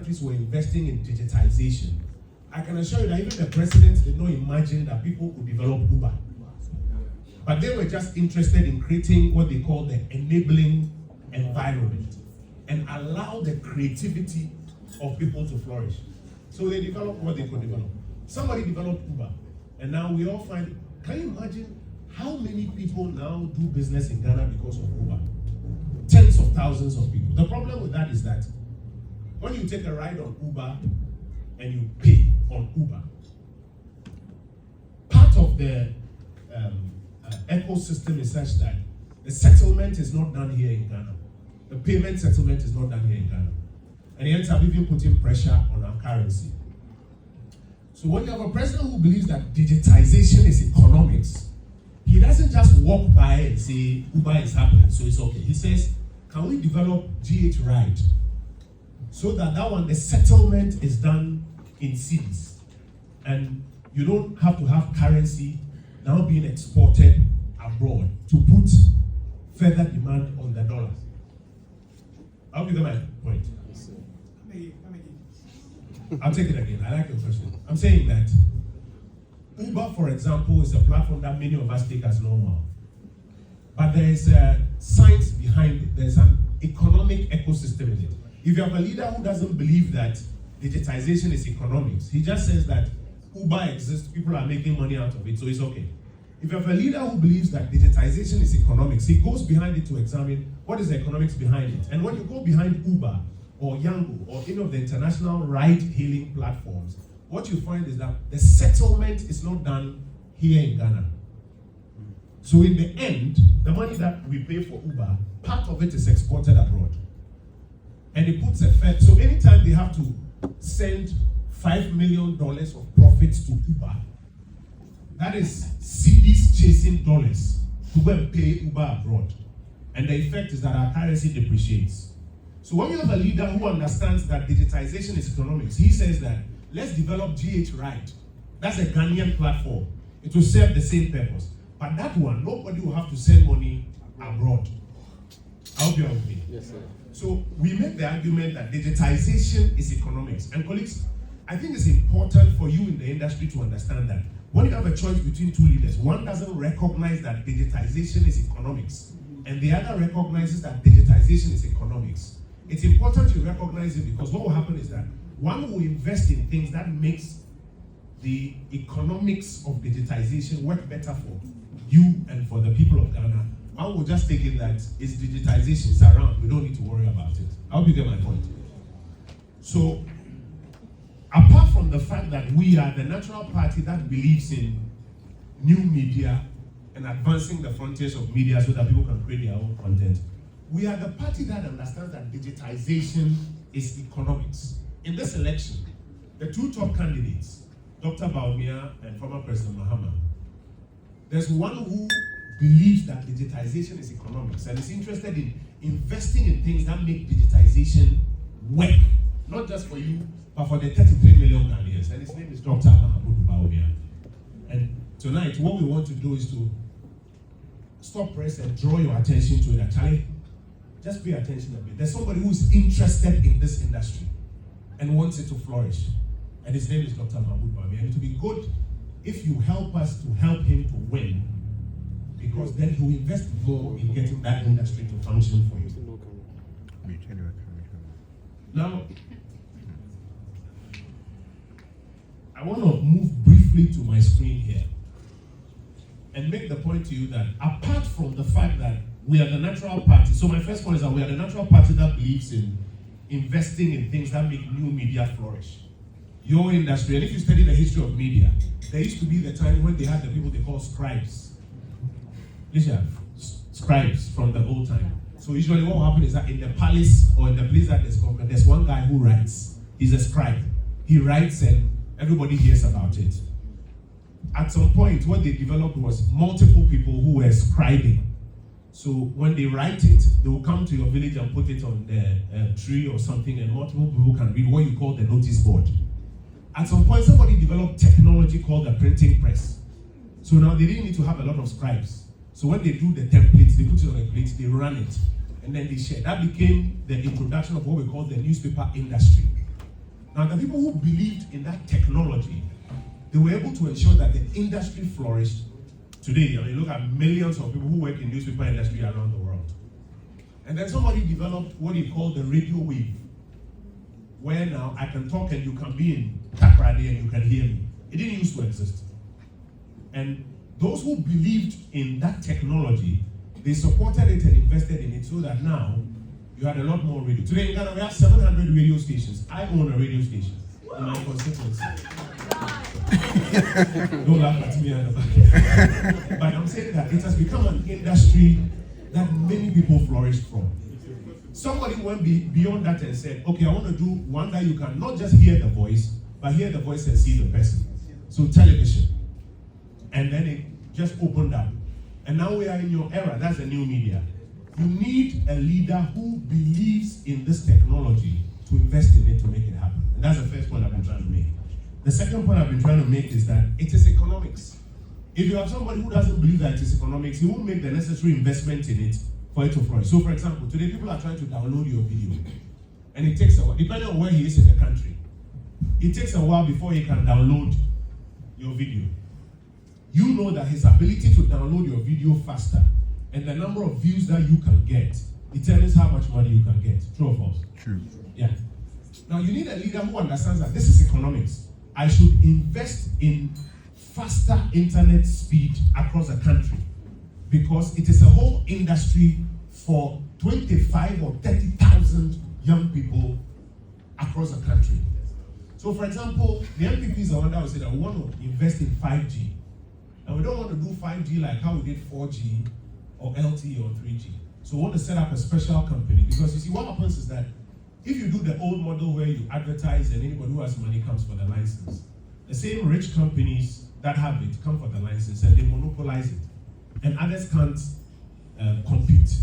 countries were investing in digitization, I can assure you that even the presidents did not imagine that people would develop Uber. But they were just interested in creating what they call the enabling environment and allow the creativity of people to flourish. So they developed what they could develop. Somebody developed Uber, and now we all find, can you imagine how many people now do business in Ghana because of Uber? Tens of thousands of people. The problem with that is that when you take a ride on Uber and you pay on Uber, part of the ecosystem is such that the settlement is not done here in Ghana. The payment settlement is not done here in Ghana. And it ends up even putting pressure on our currency. So when you have a president who believes that digitization is economics, he doesn't just walk by and say Uber is happening, so it's okay. He says, can we develop GH Ride so that one, the settlement is done in cities, and you don't have to have currency now being exported abroad to put further demand on the dollar. I hope you get my point. I'll take it again. I like your question. I'm saying that Uber, for example, is a platform that many of us take as normal. But there is a science behind it. There's an economic ecosystem in it. If you have a leader who doesn't believe that digitization is economics, he just says that Uber exists, people are making money out of it, so it's okay. If you have a leader who believes that digitization is economics, he goes behind it to examine what is the economics behind it. And when you go behind Uber or Yango or any of the international ride-hailing platforms, what you find is that the settlement is not done here in Ghana. So in the end, the money that we pay for Uber, part of it is exported abroad. And it puts a fair, so anytime they have to send $5 million of profits to Uber, that is cities chasing dollars to go and pay Uber abroad. And the effect is that our currency depreciates. So when you have a leader who understands that digitization is economics, he says that let's develop GH Ride. That's a Ghanaian platform. It will serve the same purpose. But that one, nobody will have to send money abroad. I hope you are with me. Yes, sir. So we make the argument that digitization is economics. And colleagues, I think it's important for you in the industry to understand that when you have a choice between two leaders, one doesn't recognize that digitization is economics, and the other recognizes that digitization is economics. It's important to recognize it, because what will happen is that one will invest in things that makes the economics of digitization work better for you and for the people of Ghana. One will just take it that it's digitization, it's around, we don't need to worry about it. I hope you get my point. So, apart from the fact that we are the natural party that believes in new media and advancing the frontiers of media so that people can create their own content, we are the party that understands that digitization is economics. In this election, the two top candidates, Dr. Baumia and former President Mahama, there's one who believes that digitization is economics and is interested in investing in things that make digitization work, not just for you, but for the 33 million Ghanaians. And his name is Dr. Mahama Baumia. And tonight, what we want to do is to stop press and draw your attention to it. Actually, just pay attention a bit. There's somebody who is interested in this industry and wants it to flourish. And his name is Dr. Mahmoud Bami. And it will be good if you help us to help him to win, because then he will invest more in getting that industry to function for you. Now, I want to move briefly to my screen here and make the point to you that apart from the fact that we are the natural party, so my first point is that we are the natural party that believes in investing in things that make new media flourish. Your industry, and if you study the history of media, there used to be the time when they had the people they call scribes. Listen, scribes from the old time. So usually what will happen is that in the palace or in the place that there's government, there's one guy who writes. He's a scribe. He writes and everybody hears about it. At some point, what they developed was multiple people who were scribing. So when they write it, they will come to your village and put it on the tree or something, and multiple people can read what you call the notice board. At some point, somebody developed technology called the printing press. So now they didn't need to have a lot of scribes. So when they do the templates, they put it on a plate, they run it, and then they share. That became the introduction of what we call the newspaper industry. Now, the people who believed in that technology, they were able to ensure that the industry flourished. Today, I mean, look at millions of people who work in newspaper industry around the world. And then somebody developed what he called the radio wave, where now I can talk and you can be in Takrady and you can hear me. It didn't used to exist. And those who believed in that technology, they supported it and invested in it so that now you had a lot more radio. Today in Ghana, we have 700 radio stations. I own a radio station in my constituency. Don't laugh at me. But I'm saying that it has become an industry that many people flourished from. Somebody went beyond that and said, okay, I want to do one that you can not just hear the voice, but hear the voice and see the person. So television. And then it just opened up. And now we are in your era. That's a new media. You need a leader who believes in this technology to invest in it to make it happen. And that's the first point I've been trying to make. The second point I've been trying to make is that it is economics. If you have somebody who doesn't believe that it is economics, he won't make the necessary investment in it for it to flourish. So, for example, today people are trying to download your video. And it takes a while, depending on where he is in the country. It takes a while before he can download your video. You know that his ability to download your video faster and the number of views that you can get determines how much money you can get. True or false? True. Yeah. Now you need a leader who understands that this is economics. I should invest in faster internet speed across the country because it is a whole industry for 25 or 30,000 young people across the country. So for example, the MPP is the one that will say that we want to invest in 5G. And we don't want to do 5G like how we did 4G or LTE or 3G. So we want to set up a special company because you see what happens is that if you do the old model where you advertise and anybody who has money comes for the license, the same rich companies that have it come for the license and they monopolize it. And others can't compete.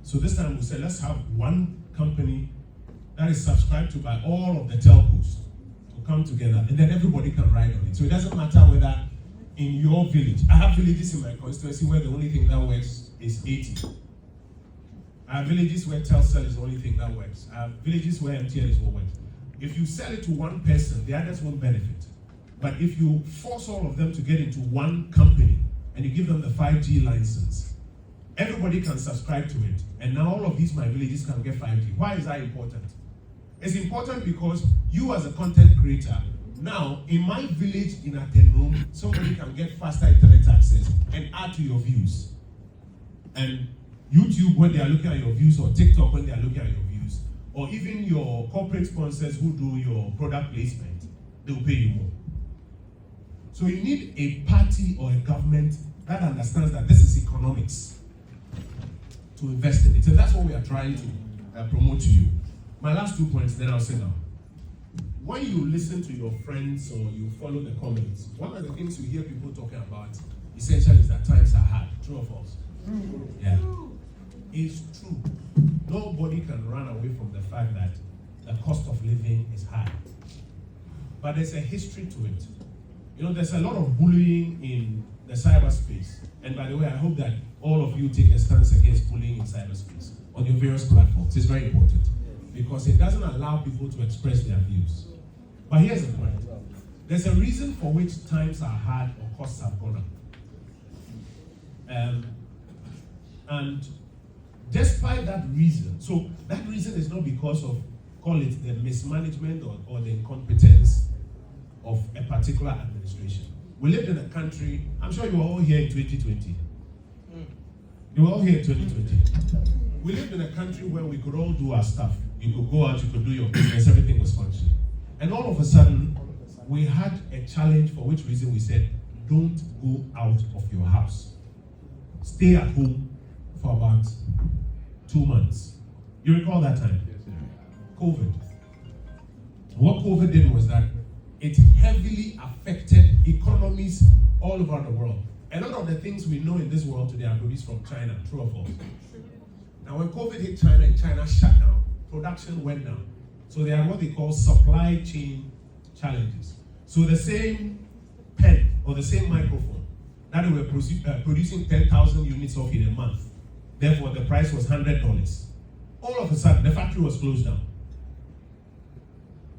So this time we said, let's have one company that is subscribed to by all of the telcos to come together and then everybody can ride on it. So it doesn't matter whether in your village, I have villages in my constituency where the only thing that works is 80. I have villages where Telcel is the only thing that works. I have villages where MTN is what works. If you sell it to one person, the others won't benefit. But if you force all of them to get into one company and you give them the 5G license, everybody can subscribe to it. And now all of these my villages can get 5G. Why is that important? It's important because you as a content creator, now in my village in Atenrum, somebody can get faster internet access and add to your views. And YouTube when they are looking at your views, or TikTok when they are looking at your views, or even your corporate sponsors who do your product placement, they will pay you more. So you need a party or a government that understands that this is economics to invest in it. So that's what we are trying to promote to you. My last 2 points, then I'll sit down. When you listen to your friends or you follow the comments, one of the things you hear people talking about essentially is that times are hard. True or false? Yeah. It's true. Nobody can run away from the fact that the cost of living is high. But there's a history to it. You know, there's a lot of bullying in the cyberspace. And by the way, I hope that all of you take a stance against bullying in cyberspace on your various platforms. It's very important because it doesn't allow people to express their views. But here's the point. There's a reason for which times are hard or costs have gone up. And despite that reason, so that reason is not because of, call it the mismanagement or the incompetence of a particular administration. We lived in a country, I'm sure you were all here in 2020. You were all here in 2020. We lived in a country where we could all do our stuff. You could go out, you could do your business, everything was functioning. And all of a sudden, we had a challenge for which reason we said, don't go out of your house. Stay at home for about 2 months. You recall that time? COVID. What COVID did was that it heavily affected economies all over the world. A lot of the things we know in this world today are produced from China, true or false? Now when COVID hit China and China shut down, production went down. So there are what they call supply chain challenges. So the same pen or the same microphone that they were producing 10,000 units of in a month, therefore the price was $100. All of a sudden, the factory was closed down.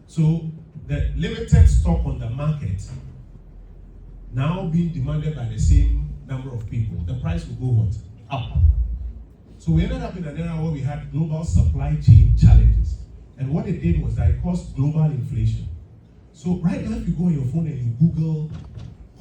So the limited stock on the market now being demanded by the same number of people, the price will go what? Up. So we ended up in an era where we had global supply chain challenges. And what it did was that it caused global inflation. So right now, if you go on your phone and you Google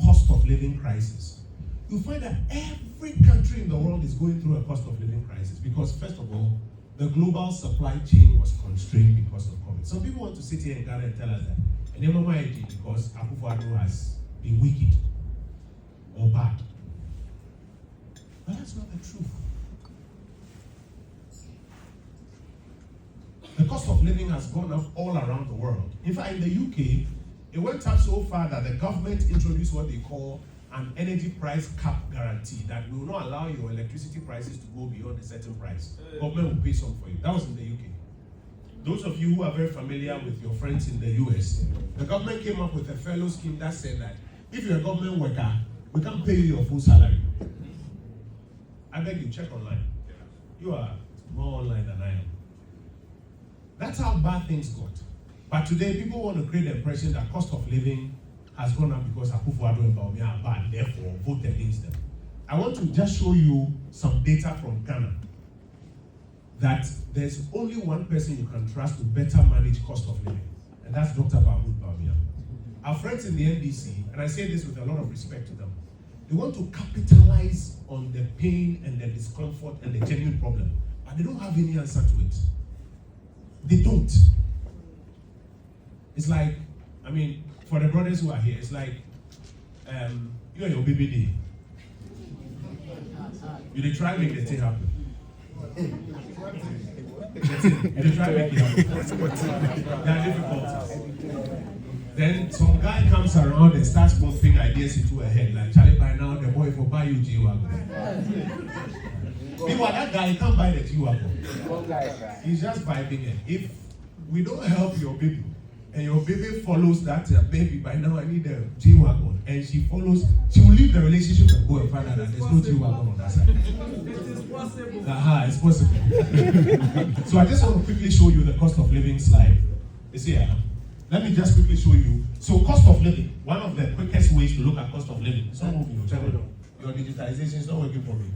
cost of living crisis, you'll find that every country in the world is going through a cost of living crisis because, first of all, the global supply chain was constrained because of COVID. Some people want to sit here in Ghana and tell us that, and they don't mind it because Akufo-Addo has been wicked or bad. But that's not the truth. The cost of living has gone up all around the world. In fact, in the UK, it went up so far that the government introduced what they call an energy price cap guarantee that will not allow your electricity prices to go beyond a certain price. Government will pay some for you. That was in the UK. Those of you who are very familiar with your friends in the US, the government came up with a fellow scheme that said that if you're a government worker, we can't pay you your full salary. I beg you, check online. You are more online than I am. That's how bad things got. But today, people want to create the impression that cost of living has gone up because Akufo-Addo and Bawumia are bad, therefore vote against them. I want to just show you some data from Ghana that there's only one person you can trust to better manage cost of living, and that's Dr. Bawumia. Our friends in the NDC, and I say this with a lot of respect to them, they want to capitalize on the pain and the discomfort and the genuine problem, but they don't have any answer to it. They don't. It's like, I mean, for the brothers who are here, it's like, you and your baby day. You dey try make the thing happen. You dey try make it happen. There are difficulties. Then some guy comes around and starts pumping ideas into her head, like, Charlie, by now the boy for buy you G-Wagon. Meanwhile, that guy, he can't buy the G-Wagon. He's just vibing it. If we don't help your baby, and your baby follows that baby, by now I need a G-Wagon, and she follows, she will leave the relationship and go and find out that there's no G-Wagon on that side. It is possible. It's possible. So I just want to quickly show you the cost of living slide. It's here. Let me just quickly show you. So cost of living, one of the quickest ways to look at cost of living. Some of you, your digitization is not working for me.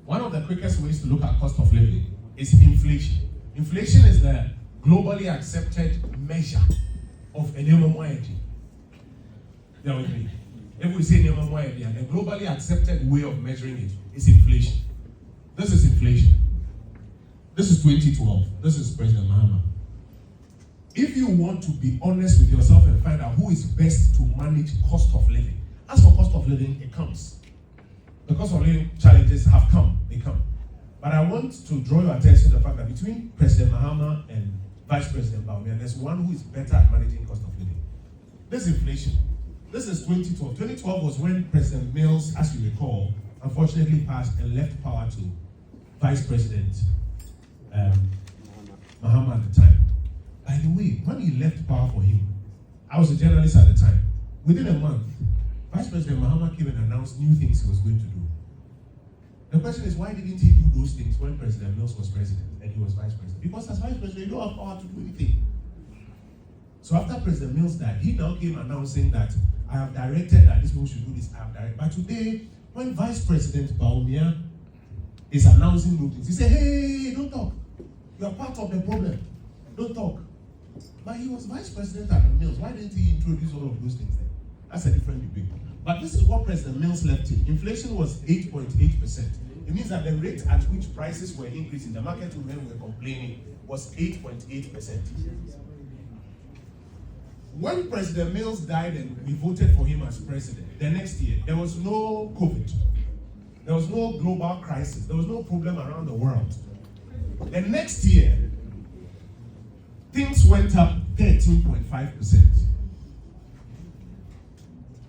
One of the quickest ways to look at cost of living is inflation. Inflation is the globally accepted measure of a minimum wage. Bear with me. If we say minimum wage, the globally accepted way of measuring it is inflation. This is inflation. This is 2012. This is President Mahama. If you want to be honest with yourself and find out who is best to manage cost of living, as for cost of living, it comes. The cost of living challenges have come, they come. But I want to draw your attention to the fact that between President Mahama and Vice President Bawumia, there's one who is better at managing cost of living. This is inflation. This is 2012. 2012 was when President Mills, as you recall, unfortunately passed and left power to Vice President Mahama at the time. By the way, when he left power for him, I was a journalist at the time. Within a month, Vice President Mahama came and announced new things he was going to do. The question is, why didn't he do those things when President Mills was president and he was vice president? Because as vice president, you don't have power to do anything. So after President Mills died, he now came announcing that I have directed that this people should do this, I have directed. But today, when Vice President Bawumia is announcing new things, he said, hey, don't talk. You are part of the problem. Don't talk. But he was vice president at the Mills. Why didn't he introduce all of those things then? That's a different debate. But this is what President Mills left in. Inflation was 8.8%. It means that the rate at which prices were increasing, the market women were complaining, was 8.8%. When President Mills died and we voted for him as president, the next year, there was no COVID. There was no global crisis. There was no problem around the world. The next year, things went up 13.5%.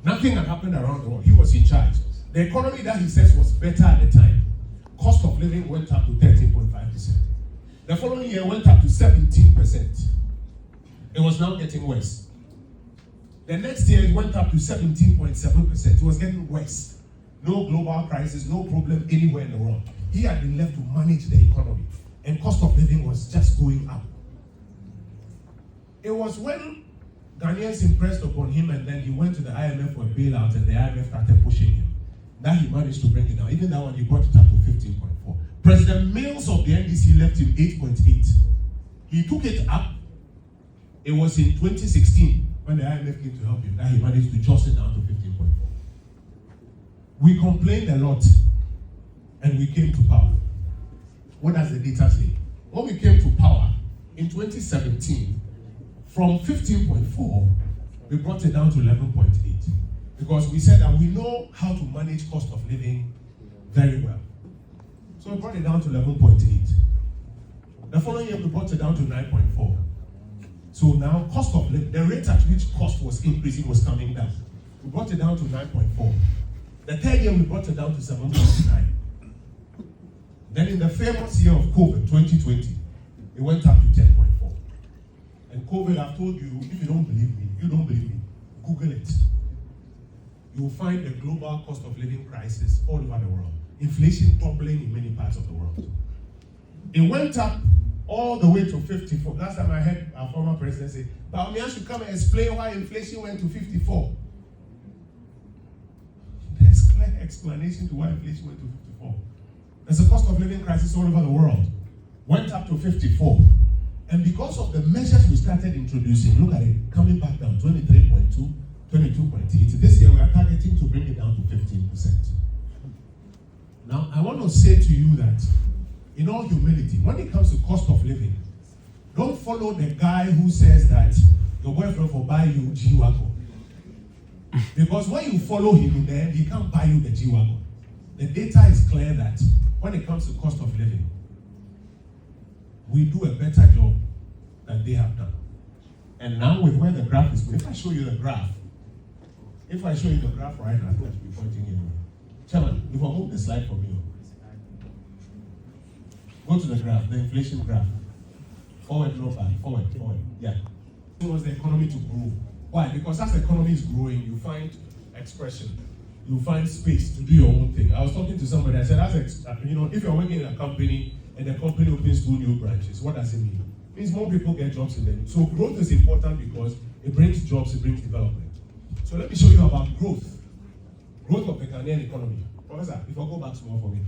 Nothing had happened around the world. He was in charge. The economy that he says was better at the time, cost of living went up to 13.5%. The following year went up to 17%. It was now getting worse. The next year it went up to 17.7%. It was getting worse. No global crisis, no problem anywhere in the world. He had been left to manage the economy, and cost of living was just going up. It was when Ghanaians impressed upon him and then he went to the IMF for a bailout and the IMF started pushing him. That he managed to bring it down. Even that one, he brought it up to 15.4. President Mills of the NDC left him 8.8. He took it up. It was in 2016 when the IMF came to help him that he managed to just it down to 15.4. We complained a lot and we came to power. What does the data say? When we came to power in 2017, from 15.4, we brought it down to 11.8. Because we said that we know how to manage cost of living very well. So we brought it down to 11.8. The following year, we brought it down to 9.4. So now, cost of living, the rate at which cost was increasing was coming down. We brought it down to 9.4. The third year, we brought it down to 7.9. Then in the famous year of COVID, 2020, it went up to 10.4. And COVID, I've told you, if you don't believe me, Google it. You will find the global cost of living crisis all over the world. Inflation doubling in many parts of the world. It went up all the way to 54. Last time I heard our former president say, Mahama should come and explain why inflation went to 54. There's clear explanation to why inflation went to 54. There's a cost of living crisis all over the world. Went up to 54. And because of the measures we started introducing, look at it, coming back down, 23.2, 22.8. This year we are targeting to bring it down to 15%. Now, I want to say to you that, in all humility, when it comes to cost of living, don't follow the guy who says that your boyfriend will buy you G-Wagon. Because when you follow him in the end, he can't buy you the G-Wagon. The data is clear that when it comes to cost of living, we do a better job than they have done. And now with where the graph is, if I show you the graph right now, I think I should be pointing in. Chairman, if I move the slide from you, go to the graph, the inflation graph. Forward, no back, forward. Yeah. It was the economy to grow. Why? Because as the economy is growing, you find expression. You find space to do your own thing. I was talking to somebody, I said, if you're working in a company and the company opens 2 new branches, what does it mean? It means more people get jobs in them. So growth is important because it brings jobs, it brings development. So let me show you about growth. Growth of the Ghanaian economy. Professor, if I go back small for me.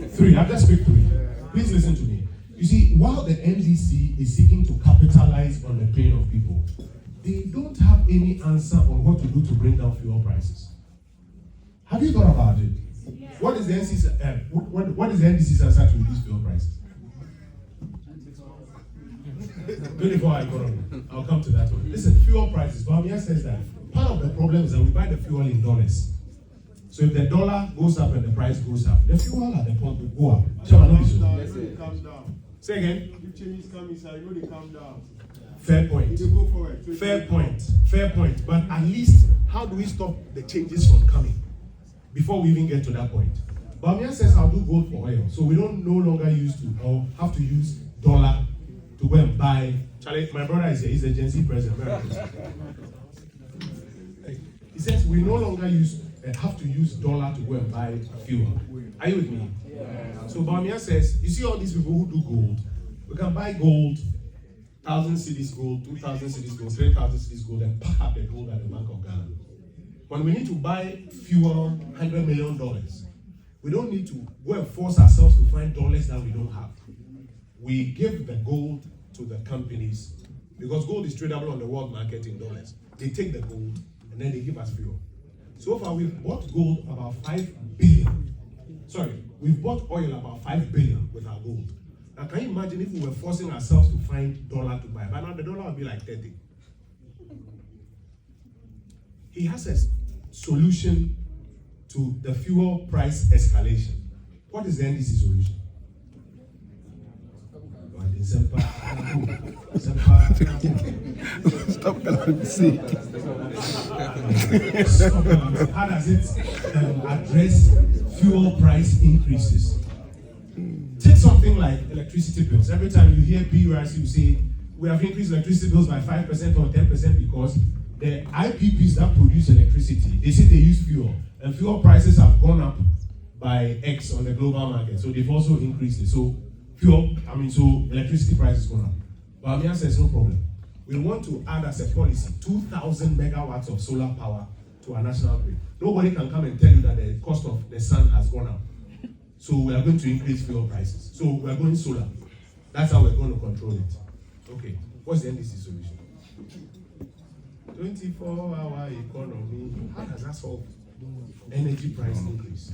Three, I'll just speak 3. Please listen to me. You see, while the NDC is seeking to capitalize on the pain of people, they don't have any answer on what to do to bring down fuel prices. Have you thought about it? Yes. What is the NDC's answer to reduce fuel prices? 24-hour economy. I'll come to that one. Listen, fuel prices. Mahama says that part of the problem is that we buy the fuel in dollars. So if the dollar goes up and the price goes up, the fuel at the pump will go up. It comes down. Say again. If Chinese come inside, you know they come down. Fair point. They go forward. Fair point. But at least, how do we stop the changes from coming before we even get to that point? Mahama says I'll do gold for oil, so we don't no longer have to use dollar to go and buy. Charlie, my brother is here. He's a Gen Z president. He says we no longer have to use dollar to go and buy fuel. Are you with me? Yeah. So Mahama says, you see all these people who do gold, we can buy gold, 1,000 cedis gold, 2,000 cedis gold, 3,000 cedis gold, and pack up the gold at the Bank of Ghana. When we need to buy fuel, $100 million, we don't need to go and force ourselves to find dollars that we don't have. We give the gold to the companies because gold is tradable on the world market in dollars. They take the gold and then they give us fuel. So far, we've bought gold about 5 billion. We've bought oil about 5 billion with our gold. Now, can you imagine if we were forcing ourselves to find dollar to buy? By now, the dollar would be like 30. He has a solution to the fuel price escalation. What is the NDC solution? Stop LMC. How does it address fuel price increases? Take something like electricity bills. Every time you hear BURC, you say, we have increased electricity bills by 5% or 10% because the IPPs that produce electricity, they say they use fuel, and fuel prices have gone up by X on the global market. So they've also increased it. So electricity price is going up. But Amir says no problem. We want to add as a policy 2,000 megawatts of solar power to our national grid. Nobody can come and tell you that the cost of the sun has gone up. So we are going to increase fuel prices. So we are going solar. That's how we're going to control it. Okay. What's the NDC solution? 24-hour economy. How does that solve energy price increase?